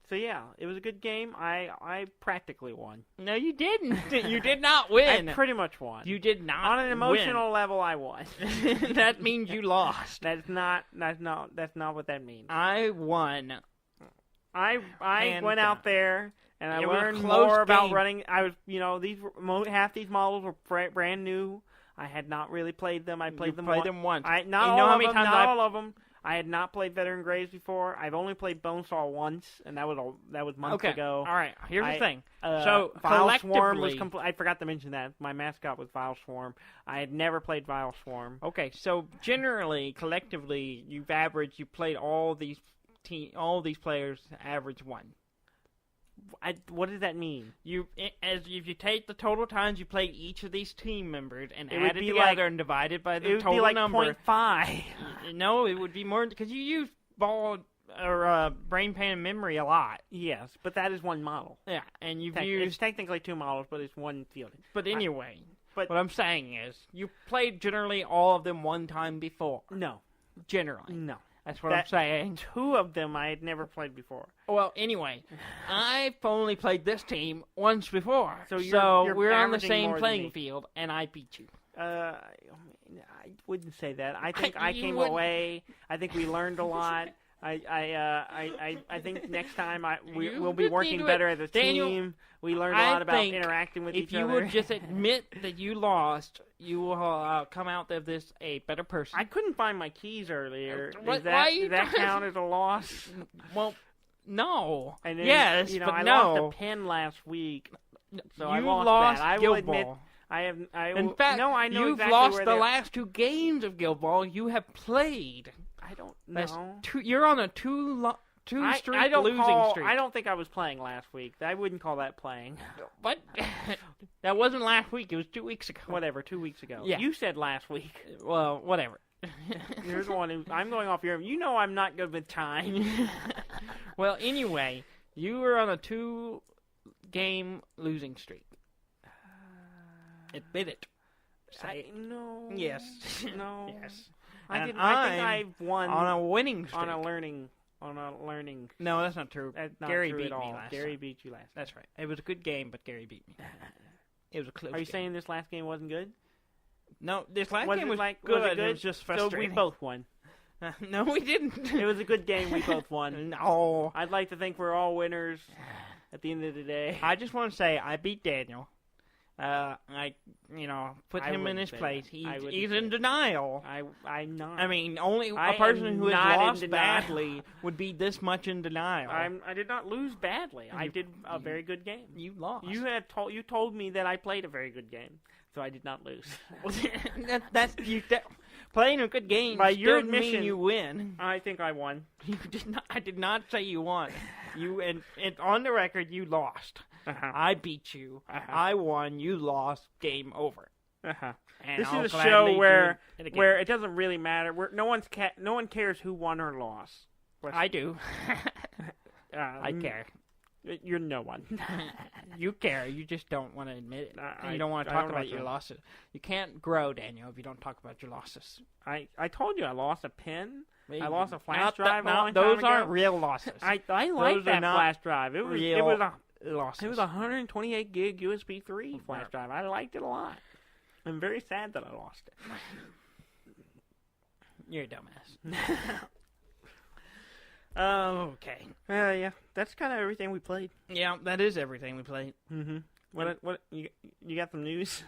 So yeah, it was a good game. I practically won. No, you didn't. You did not win. I pretty much won. You did not. On an emotional level, I won. That means you lost. That's not what that means. I won. I went out there and I learned more more about running. I was, half these models were brand new. I had not really played them. I played them once. Not all of them. I had not played Veteran Graves before. I've only played Bonesaw once, and that was months ago. All right. Here's the thing. So Vile Swarm was I forgot to mention that my mascot was Vile Swarm. I had never played Vile Swarm. Okay. So generally, collectively, you played all these players average one. What does that mean? If you take the total times you played each of these team members and add it together and divide it by the total number. It would be like 0.5. No, it would be more because you use ball or Brain Pan and Memory a lot. Yes, but that is one model. Yeah, and used. It's technically two models, but it's one field. But anyway, what I'm saying is you played generally all of them one time before. No, generally no. That's what I'm saying. Two of them I had never played before. Well, anyway, I've only played this team once before. So we're on the same playing field, and I beat you. I wouldn't say that. I think I came away. I think we learned a lot. I think next time we'll be working better as a team. We learned a lot about interacting with each other. If you would just admit that you lost, you will come out of this a better person. I couldn't find my keys earlier. Does that count as a loss? Well, no. And then, yes, but I no. lost a pen last week, so I lost that. I will admit. In fact, I know you've exactly lost where the last two games of Guildball you have played. I don't know. You're on a two-streak losing streak. I don't think I was playing last week. I wouldn't call that playing. But that wasn't last week. It was 2 weeks ago. Whatever, 2 weeks ago. Yeah. You said last week. Well, whatever. You're the one I'm going off your... You know I'm not good with time. Well, anyway, you were on a 2-game losing streak. Admit it. No. Yes. No. Yes. I think I've won on a winning streak. On a learning. No, that's not true. That's not Gary true beat at all. me last Gary time. beat you last. That's right. It was a good game, but Gary beat me. It was a close game. Are you saying this last game wasn't good? No, this last game was good. Was it good? It was just frustrating. So we both won. No, we didn't. It was a good game. We both won. No. I'd like to think we're all winners at the end of the day. I just want to say I beat Daniel. Put him in his place. He's in denial. I'm not. I mean, only a person who has lost badly would be this much in denial. I did not lose badly. I did a very good game. You lost. You told me that I played a very good game, so I did not lose. Playing a good game by your admission, admission, you win. I think I won. You did not. I did not say you won. You and on the record, you lost. Uh-huh. I beat you. Uh-huh. I won. You lost. Game over. Uh-huh. And this is a show where it doesn't really matter. No one cares who won or lost. I do. I care. You're no one. You care. You just don't want to admit it. You don't want to talk about your losses. You can't grow, Daniel, if you don't talk about your losses. I told you I lost a pen. Maybe. I lost a flash drive. Those aren't real losses. I like that flash drive. It was losses. It was a 128 gig USB 3 flash drive. I liked it a lot. I'm very sad that I lost it. You're a dumbass. Okay. Yeah, that's kind of everything we played. Yeah, that is everything we played. Mm-hmm. What you got some news?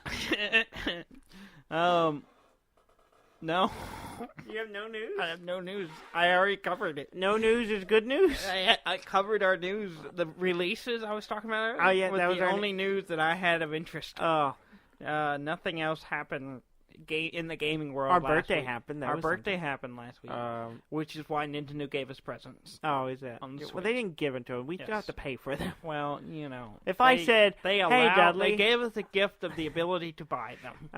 No. You have no news? I have no news. I already covered it. No news is good news? I covered our news, the releases I was talking about earlier. Oh, yeah, that was the only news that I had of interest. Oh. Nothing else happened in the gaming world. Our birthday happened. Our birthday happened last week, which is why Nintendo gave us presents. Oh, is that? Well, they didn't give it to us. We still have to pay for them. Well, if I said, "Hey, Dudley," they gave us the gift of the ability to buy them,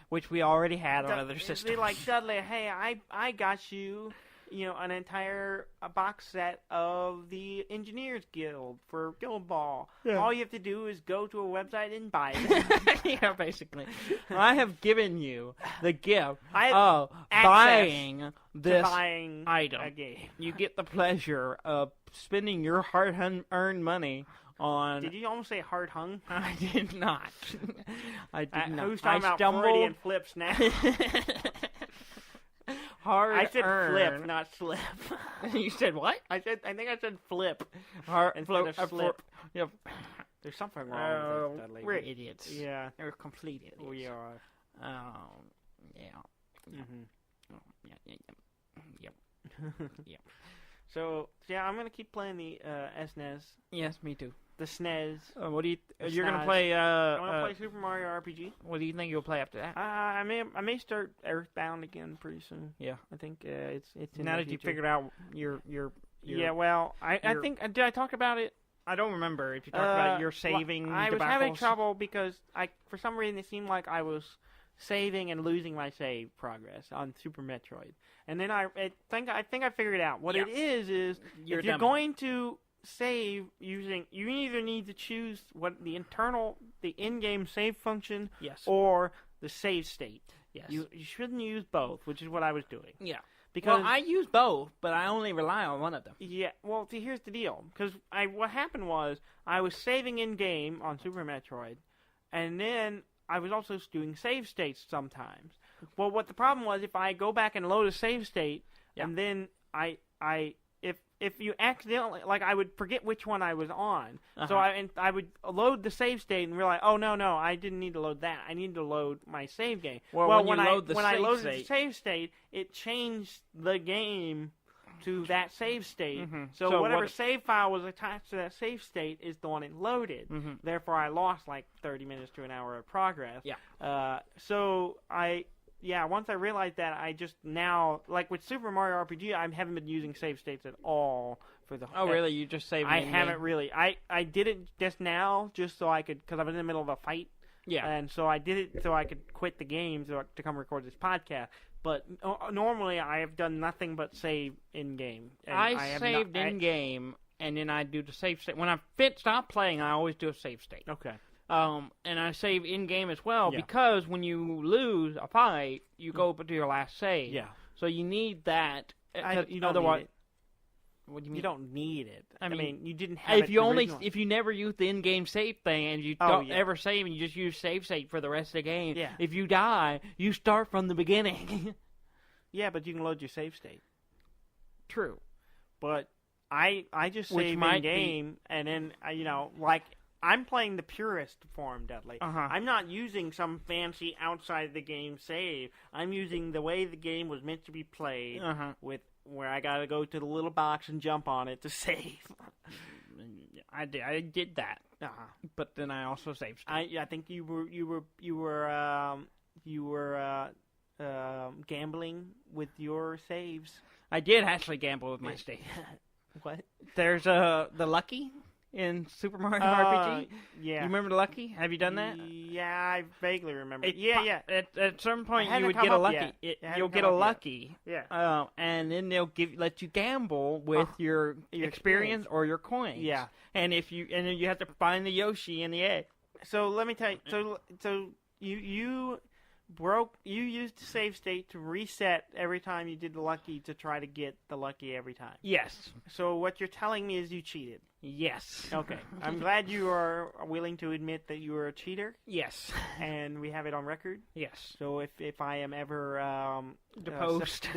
which we already had on other systems. They're like, Dudley, hey, I got you. an entire box set of the Engineers Guild for Guildball. Yeah. All you have to do is go to a website and buy it. Yeah, basically. I have given you the gift of buying this item. A game. You get the pleasure of spending your hard-earned money on... Did you almost say hard-hung? I did not. I did not. Who's talking about Freudian flips now? I said flip, not slip. You said what? I think I said flip. Instead of slip. Yep. There's something wrong with this, Dudley. We're idiots. Yeah. We're complete idiots. We are. Yeah. Mm-hmm. Yeah. Yep. Yep. So, yeah, I'm going to keep playing the SNES. Yes, me too. The SNES. What do you... You're going to play... I'm going to play Super Mario RPG. What do you think you'll play after that? I may start Earthbound again pretty soon. Yeah. I think it's in now the that future. you figured out your Yeah, well, I think... Did I talk about it? I don't remember if you talked about your saving I was having trouble because for some reason it seemed like I was saving and losing my save progress on Super Metroid. And then I think I figured it out. What it is if you're going to save using, you either need to choose what the in-game save function, or the save state. Yes. You shouldn't use both, which is what I was doing. Yeah. Because I use both, but I only rely on one of them. Yeah. Well, see, here's the deal. Because what happened was I was saving in-game on Super Metroid, and then I was also doing save states sometimes. Well, what the problem was, if I go back and load a save state, and then if you accidentally, like, I would forget which one I was on. So I would load the save state and realize, oh, no, I didn't need to load that. I needed to load my save game. Well, when I loaded the save state, it changed the game to that save state. Mm-hmm. So whatever save file was attached to that save state is the one it loaded. Mm-hmm. Therefore, I lost like 30 minutes to an hour of progress. Yeah. Once I realized that, I just now, like with Super Mario RPG, I haven't been using save states at all for the. Oh, really? You just saved? I haven't really. I did it just now, just so I could, because I was in the middle of a fight. Yeah. And so I did it so I could quit the game to come record this podcast. But normally I have done nothing but save in game. I saved in game, and then I do the save state. When I stop playing, I always do a save state. Okay. And I save in-game as well, because when you lose a fight, you go to your last save. Yeah. So you need that. You don't otherwise, need it. What do you mean? You don't need it. I mean you didn't have it if you never use the in-game save thing, and you don't ever save, and you just use save state for the rest of the game, if you die, you start from the beginning. Yeah, but you can load your save state. True. But I just save in-game, and then, like... I'm playing the purest form, Dudley. I'm not using some fancy outside-the-game save. I'm using the way the game was meant to be played, with where I got to go to the little box and jump on it to save. I did that, but then I also saved. I think you were gambling with your saves. I did actually gamble with my save. What? There's the Lucky in Super Mario RPG. Yeah. You remember the Lucky? Have you done that? Yeah, I vaguely remember. At some point, you would get a Lucky. You'll get a Lucky. Yeah. And then they'll let you gamble with your experience or your coins. Yeah. And then you have to find the Yoshi in the egg. So let me tell you. So you used the save state to reset every time you did the Lucky to try to get the Lucky every time. Yes. So what you're telling me is you cheated. Yes. Okay. I'm glad you are willing to admit that you were a cheater. Yes. And we have it on record. Yes. So if I am ever deposed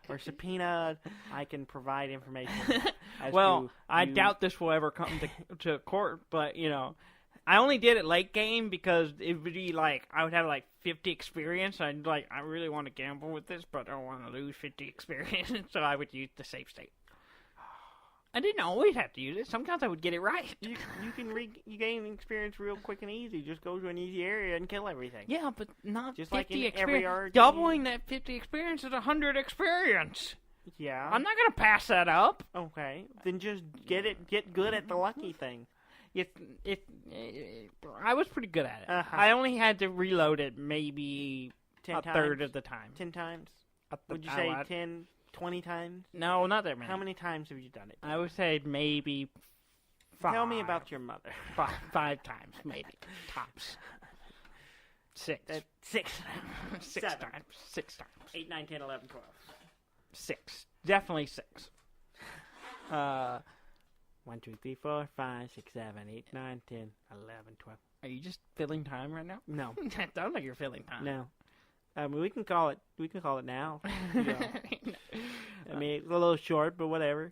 or subpoenaed, I can provide information. I doubt this will ever come to court, but I only did it late game because it would be like I would have like 50 experience. I really want to gamble with this, but I don't want to lose 50 experience, so I would use the save state. I didn't always have to use it. Sometimes I would get it right. You can gain experience real quick and easy. Just go to an easy area and kill everything. Yeah, but not just 50 like in experience. Doubling that 50 experience is 100 experience. Yeah. I'm not going to pass that up. Okay. Then just get good at the Lucky thing. I was pretty good at it. I only had to reload it maybe 10 a third of the time. 10 times? Would you say 10 20 times? No, not that many. How many times have you done it? I would say maybe 5. Tell me about your mother. 5 times, maybe. Tops. 6. 6. 6 times. 6 times. 8, 9, 10, 11, 12. 6. Definitely 6. 1, 2, 3, 4, 5, 6, 7, 8, 9, 10, 11, 12. Are you just filling time right now? No. That sounds like you're filling time. No. We can call it now. Yeah. I mean, it's a little short, but whatever.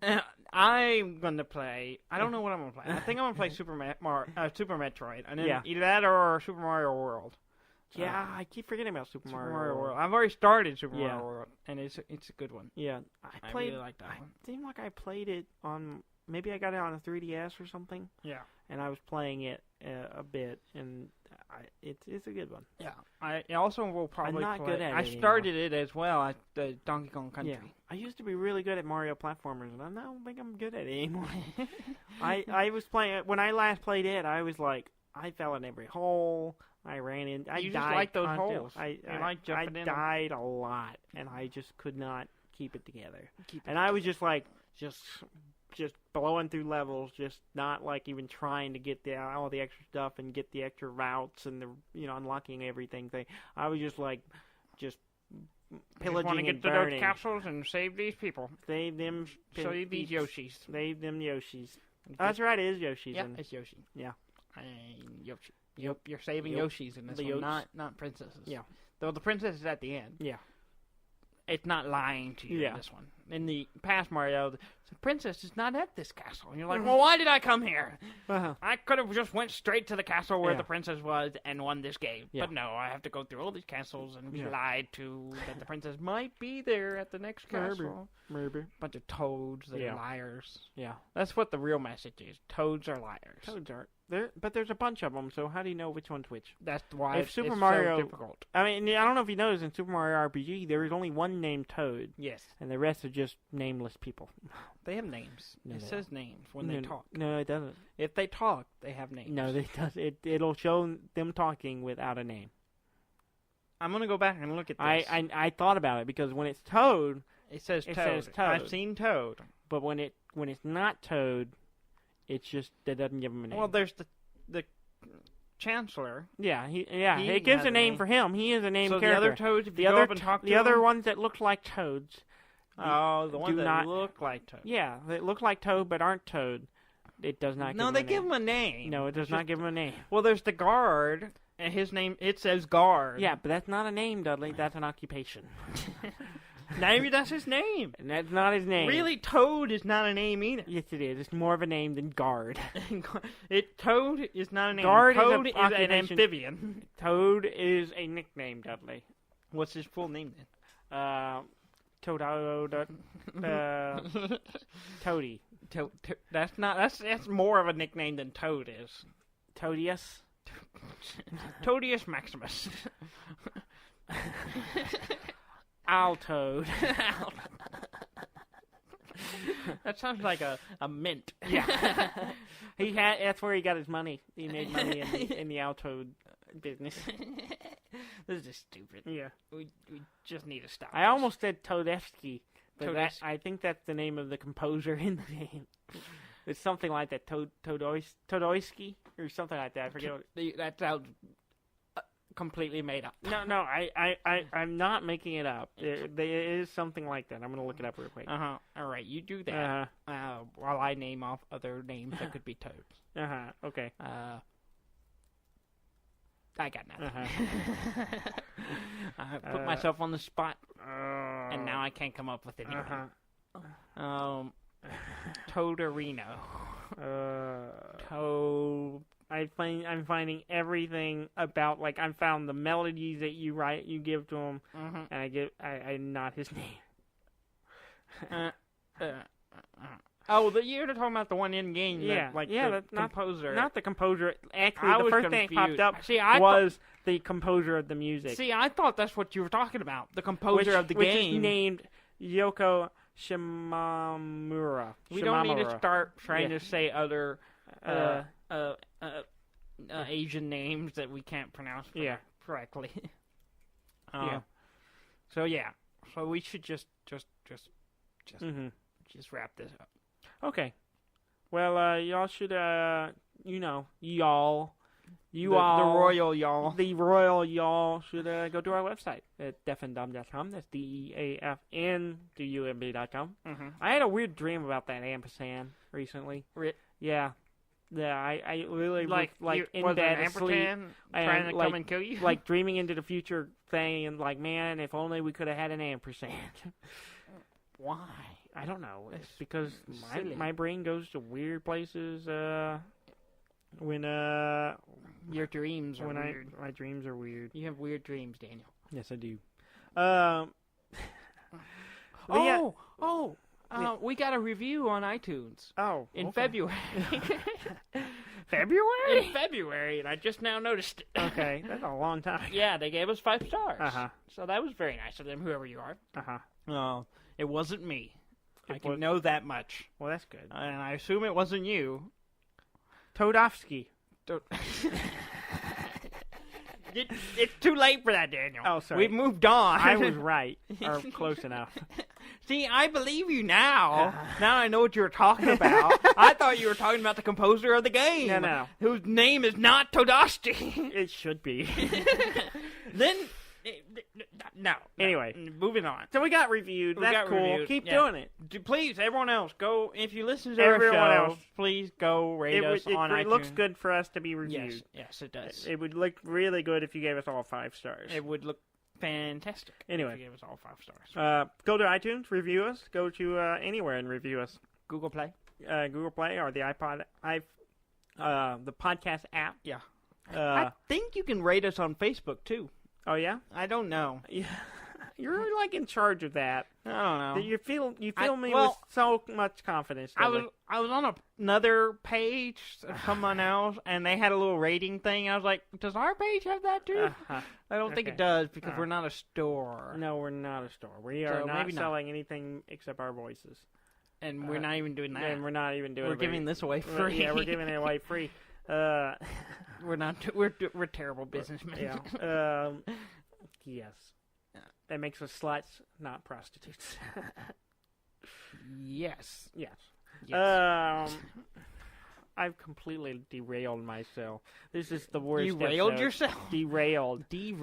I'm gonna play. I don't know what I'm gonna play. I think I'm gonna play Super Metroid, and then either that or Super Mario World. Yeah, I keep forgetting about Super Mario World. I've already started Super Mario World, and it's a good one. Yeah, I really like that one. It seemed like I played it on. Maybe I got it on a 3DS or something. Yeah, and I was playing it a bit, and it's a good one. Yeah, I also will probably. I'm not play. good at it. I started it as well at the Donkey Kong Country. Yeah. I used to be really good at Mario platformers, and I don't think I'm good at it anymore. I was playing when I last played it. I was like, I fell in every hole. I ran in. I you died just like those constantly. holes. I died a lot, and I just could not keep it together. I was just like, just blowing through levels, just not like even trying to get all the extra stuff and get the extra routes and the unlocking everything thing. I was just like, pillaging want to get and to burning. those capsules and save these people. Save them. Save these Yoshis. Save them Yoshis. That's right. It is Yoshis. Yeah, it's Yoshi. Yeah. Yoshi. Yep, you're saving Yoshis in this one, not princesses. Yeah. Though the princess is at the end. Yeah. It's not lying to you in this one. In the past Mario, the princess is not at this castle. And you're like, well, why did I come here? I could have just went straight to the castle where the princess was and won this game. Yeah. But no, I have to go through all these castles and be lied to that the princess might be there at the next castle. Maybe. Bunch of toads that are liars. Yeah. That's what the real message is. Toads are liars. Toads are. But there's a bunch of them, so how do you know which one's which? That's why it's so difficult. I mean, I don't know if you noticed in Super Mario RPG, there is only one named Toad. Yes. And the rest are just nameless people. They have names. It says names when they talk. No, it doesn't. If they talk, they have names. No, it doesn't. It'll show them talking without a name. I'm going to go back and look at this. I thought about it, because when it's Toad... It says Toad. I've seen Toad. But when it's not Toad, it's just, that doesn't give him a name. Well, there's the Chancellor. Yeah, it gives a name for him. He is a named character. The other Toads, if you go up and talk to the other ones that look like Toads... the ones that look like Toad. Yeah, they look like Toad but aren't Toad. It does not give him a name. No, they give him a name. No, it does not give him a name. Well, there's the guard, and his name, it says guard. Yeah, but that's not a name, Dudley. That's an occupation. Maybe that's his name. And that's not his name. Really, Toad is not a name either. Yes, it is. It's more of a name than guard. Toad is not a name. Guard Toad is an amphibian. Toad is a nickname, Dudley. What's his full name then? Toady. That's more of a nickname than Toad is. Toadius? Toadius Maximus. Altoad. That sounds like a mint. Yeah. That's where he got his money. He made money in the Altoad business. This is stupid. Yeah. We just need to stop. I almost said Toadevsky, but I think that's the name of the composer in the name. It's something like that, Todoisky, or something like that. I forget. That sounds completely made up. No, I'm not making it up. There is something like that. I'm going to look it up real quick. All right, you do that. While I name off other names that could be Toads. Okay. I got nothing. I put myself on the spot, and now I can't come up with anything. Toaderino. Toad. I'm finding everything about, like, I found the melodies that you give to him, and I'm not his name. You're talking about the one in game, the composer. Not the composer. Actually, the first thing that popped up was the composer of the music. See, I thought that's what you were talking about. The composer of the game, which is named Yoko Shimamura. We don't need to start trying to say other Asian names that we can't pronounce correctly. So we should just just wrap this up. Okay. Well, y'all should, the royal y'all should go to our website at deafandumb.com. That's DEAFNDUMB.com. I had a weird dream about that ampersand recently. Yeah. Yeah, I really like in bed asleep trying to come and kill you? Like dreaming into the future thing and like, man, if only we could have had an ampersand. Why? I don't know. It's because my brain goes to weird places when your dreams are weird. My dreams are weird. You have weird dreams, Daniel. Yes, I do. We got a review on iTunes. Oh, in February. February? In February, and I just now noticed it. Okay, that's a long time. Yeah, they gave us 5 stars. So that was very nice of them, whoever you are. Oh, it wasn't me. I can know that much. Well, that's good. And I assume it wasn't you. Todofsky. It's too late for that, Daniel. Oh, sorry. We've moved on. I was right, or close enough. See, I believe you now. Now I know what you were talking about. I thought you were talking about the composer of the game. No. Whose name is not Todosty. It should be. Then, no. Anyway. Moving on. So we got reviewed. That's cool. Keep doing it. Please, everyone else, go. If you listen to everyone else, please go rate us on iTunes. It looks good for us to be reviewed. Yes, it does. It would look really good if you gave us all 5 stars. It would look fantastic. Anyway, if you gave us all 5 stars. Go to iTunes, review us. Go to anywhere and review us. Google Play, or the the podcast app. Yeah. I think you can rate us on Facebook too. Oh yeah? I don't know. Yeah. You're like in charge of that. I don't know. You fill me with so much confidence. I was on another page of someone else, and they had a little rating thing. I was like, does our page have that too? I don't think it does because we're not a store. No, we're not a store. We are not selling anything except our voices. And we're not even doing that. And we're not even doing. We're giving this away free. Yeah, we're giving it away free. We're not. We're terrible businessmen. Yeah. Yes. That makes us sluts, not prostitutes. Yes. I've completely derailed myself. This is the worst. You railed yourself? Derailed. Is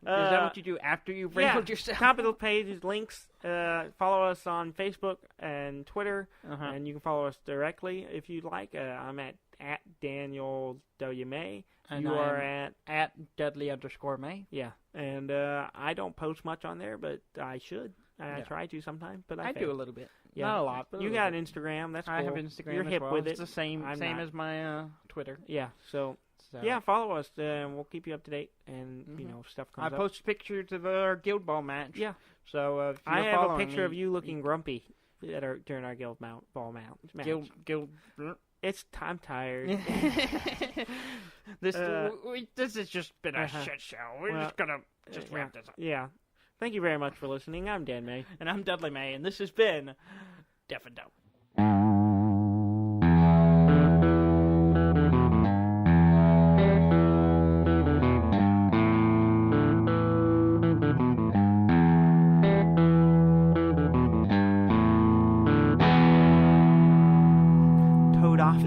that what you do after you've railed yourself? Top of the page is links. Follow us on Facebook and Twitter, and you can follow us directly if you'd like. I'm at Daniel W. May. And you are at Dudley_May. Yeah, and I don't post much on there, but I should. I try to sometimes, but I do a little bit. Yeah. Not a lot, but you got an Instagram. That's cool. I have Instagram. You're hip with it. It's the same as my Twitter. Yeah. So yeah, follow us. We'll keep you up to date, and stuff comes up. I post pictures of our Guildball match. Yeah. So if I have a picture of you looking grumpy during our Guildball match. It's I'm tired. This has just been a shit show. We're just gonna wrap this up. Yeah. Thank you very much for listening. I'm Dan May. And I'm Dudley May, and this has been Deaf and Dumb. Toad off.